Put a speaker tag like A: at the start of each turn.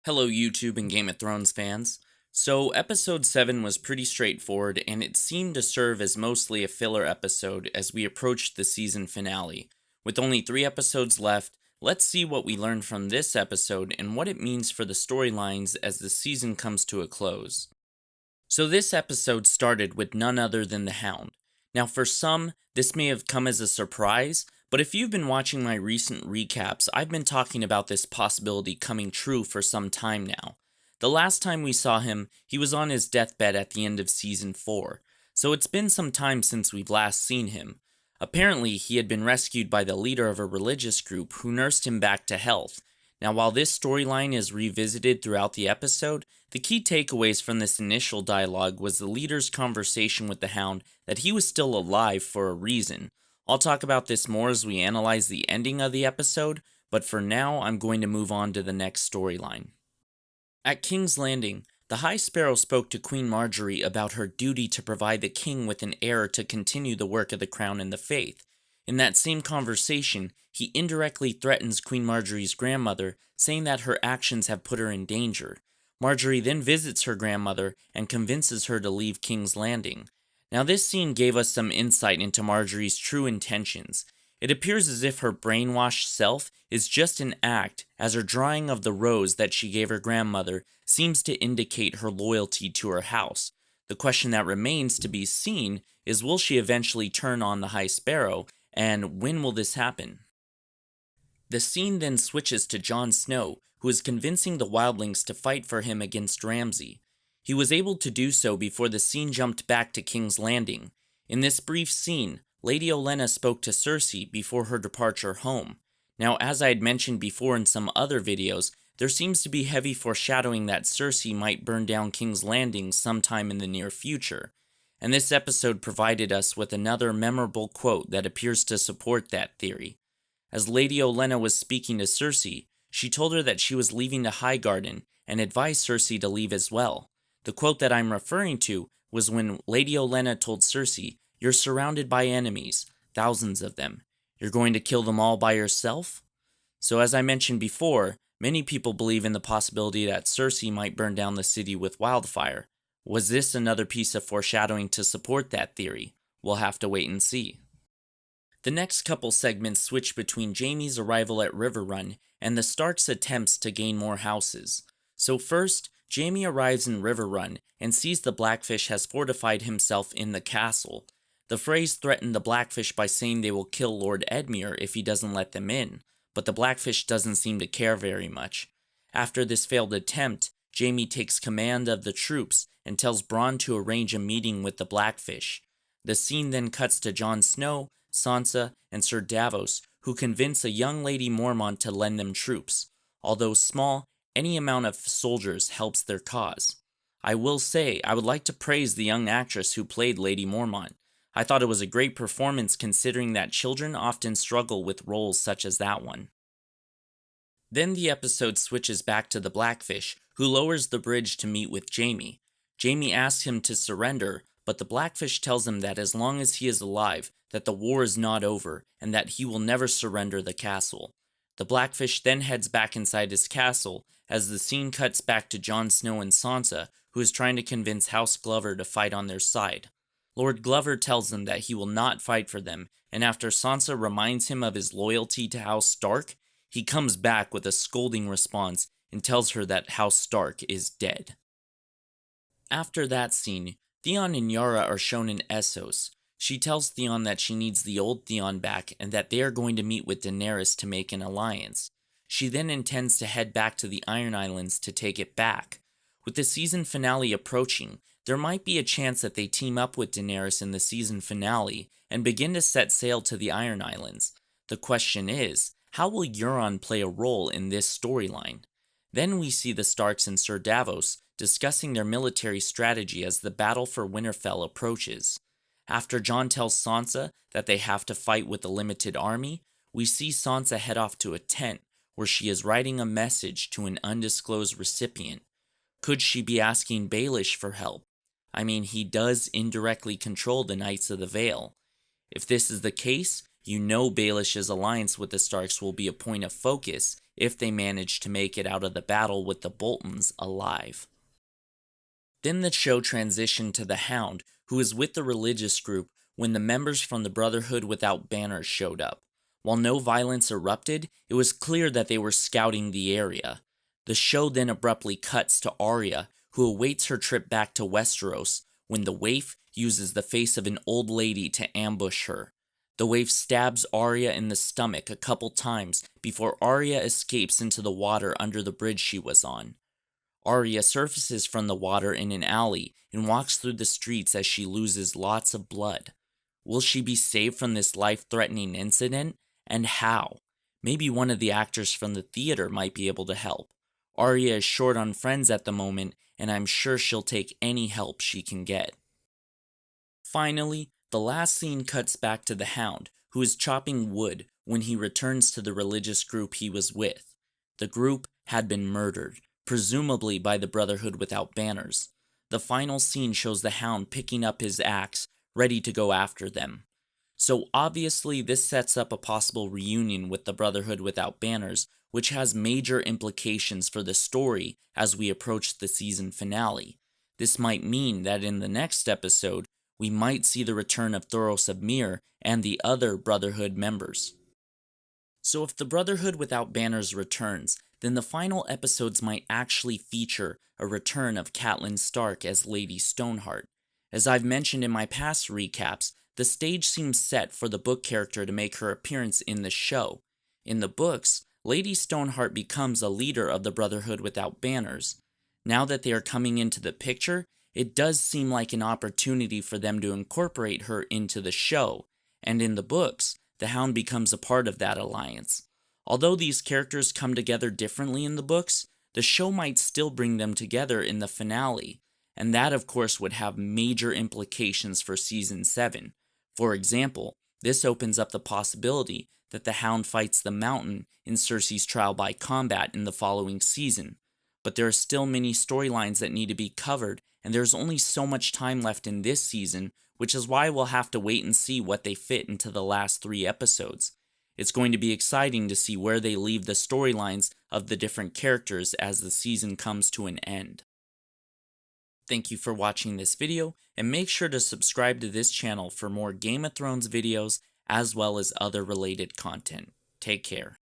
A: Hello, YouTube and Game of Thrones fans. So, episode 7 was pretty straightforward, and it seemed to serve as mostly a filler episode as we approached the season finale. With only 3 episodes left, let's see what we learned from this episode and what it means for the storylines as the season comes to a close. So, this episode started with none other than the Hound. Now, for some, this may have come as a surprise, but if you've been watching my recent recaps, I've been talking about this possibility coming true for some time now. The last time we saw him, he was on his deathbed at the end of season 4, so it's been some time since we've last seen him. Apparently, he had been rescued by the leader of a religious group who nursed him back to health. Now, while this storyline is revisited throughout the episode, the key takeaways from this initial dialogue was the leader's conversation with the Hound that he was still alive for a reason. I'll talk about this more as we analyze the ending of the episode, but for now I'm going to move on to the next storyline. At King's Landing, the High Sparrow spoke to Queen Marjorie about her duty to provide the king with an heir to continue the work of the crown and the faith. In that same conversation, he indirectly threatens Queen Marjorie's grandmother, saying that her actions have put her in danger. Marjorie then visits her grandmother and convinces her to leave King's Landing. Now, this scene gave us some insight into Marjorie's true intentions. It appears as if her brainwashed self is just an act, as her drawing of the rose that she gave her grandmother seems to indicate her loyalty to her house. The question that remains to be seen is, will she eventually turn on the High Sparrow, and when will this happen? The scene then switches to Jon Snow, who is convincing the wildlings to fight for him against Ramsay. He was able to do so before the scene jumped back to King's Landing. In this brief scene, Lady Olenna spoke to Cersei before her departure home. Now, as I had mentioned before in some other videos, there seems to be heavy foreshadowing that Cersei might burn down King's Landing sometime in the near future. And this episode provided us with another memorable quote that appears to support that theory. As Lady Olenna was speaking to Cersei, she told her that she was leaving the Highgarden and advised Cersei to leave as well. The quote that I'm referring to was when Lady Olenna told Cersei, "You're surrounded by enemies, thousands of them. You're going to kill them all by yourself?" So as I mentioned before, many people believe in the possibility that Cersei might burn down the city with wildfire. Was this another piece of foreshadowing to support that theory? We'll have to wait and see. The next couple segments switch between Jaime's arrival at Riverrun and the Starks' attempts to gain more houses. So first, Jaime arrives in Riverrun and sees the Blackfish has fortified himself in the castle. The Freys threaten the Blackfish by saying they will kill Lord Edmure if he doesn't let them in, but the Blackfish doesn't seem to care very much. After this failed attempt, Jaime takes command of the troops and tells Bronn to arrange a meeting with the Blackfish. The scene then cuts to Jon Snow, Sansa, and Sir Davos, who convince a young Lady Mormont to lend them troops. Although small, any amount of soldiers helps their cause. I will say, I would like to praise the young actress who played Lady Mormont. I thought it was a great performance considering that children often struggle with roles such as that one. Then the episode switches back to the Blackfish, who lowers the bridge to meet with Jaime. Jaime asks him to surrender, but the Blackfish tells him that as long as he is alive, that the war is not over, and that he will never surrender the castle. The Blackfish then heads back inside his castle, as the scene cuts back to Jon Snow and Sansa, who is trying to convince House Glover to fight on their side. Lord Glover tells them that he will not fight for them, and after Sansa reminds him of his loyalty to House Stark, he comes back with a scolding response and tells her that House Stark is dead. After that scene, Theon and Yara are shown in Essos. She tells Theon that she needs the old Theon back and that they are going to meet with Daenerys to make an alliance. She then intends to head back to the Iron Islands to take it back. With the season finale approaching, there might be a chance that they team up with Daenerys in the season finale and begin to set sail to the Iron Islands. The question is, how will Euron play a role in this storyline? Then we see the Starks and Sir Davos discussing their military strategy as the battle for Winterfell approaches. After Jon tells Sansa that they have to fight with a limited army, we see Sansa head off to a tent where she is writing a message to an undisclosed recipient. Could she be asking Baelish for help? I mean, he does indirectly control the Knights of the Vale. If this is the case, you know Baelish's alliance with the Starks will be a point of focus if they manage to make it out of the battle with the Boltons alive. Then the show transitioned to the Hound, who was with the religious group when the members from the Brotherhood Without Banners showed up. While no violence erupted, it was clear that they were scouting the area. The show then abruptly cuts to Arya, who awaits her trip back to Westeros when the waif uses the face of an old lady to ambush her. The waif stabs Arya in the stomach a couple times before Arya escapes into the water under the bridge she was on. Arya surfaces from the water in an alley and walks through the streets as she loses lots of blood. Will she be saved from this life-threatening incident? And how? Maybe one of the actors from the theater might be able to help. Arya is short on friends at the moment, and I'm sure she'll take any help she can get. Finally, the last scene cuts back to the Hound, who is chopping wood when he returns to the religious group he was with. The group had been murdered, presumably by the Brotherhood Without Banners. The final scene shows the Hound picking up his axe, ready to go after them. So obviously this sets up a possible reunion with the Brotherhood Without Banners, which has major implications for the story as we approach the season finale. This might mean that in the next episode, we might see the return of Thoros of Myr and the other Brotherhood members. So if the Brotherhood Without Banners returns, then the final episodes might actually feature a return of Catelyn Stark as Lady Stoneheart. As I've mentioned in my past recaps, the stage seems set for the book character to make her appearance in the show. In the books, Lady Stoneheart becomes a leader of the Brotherhood Without Banners. Now that they are coming into the picture, it does seem like an opportunity for them to incorporate her into the show, and in the books, the Hound becomes a part of that alliance. Although these characters come together differently in the books, the show might still bring them together in the finale, and that of course would have major implications for Season 7. For example, this opens up the possibility that the Hound fights the Mountain in Cersei's trial by combat in the following season. But there are still many storylines that need to be covered, and there's only so much time left in this season, which is why we'll have to wait and see what they fit into the last 3 episodes. It's going to be exciting to see where they leave the storylines of the different characters as the season comes to an end. Thank you for watching this video, and make sure to subscribe to this channel for more Game of Thrones videos as well as other related content. Take care.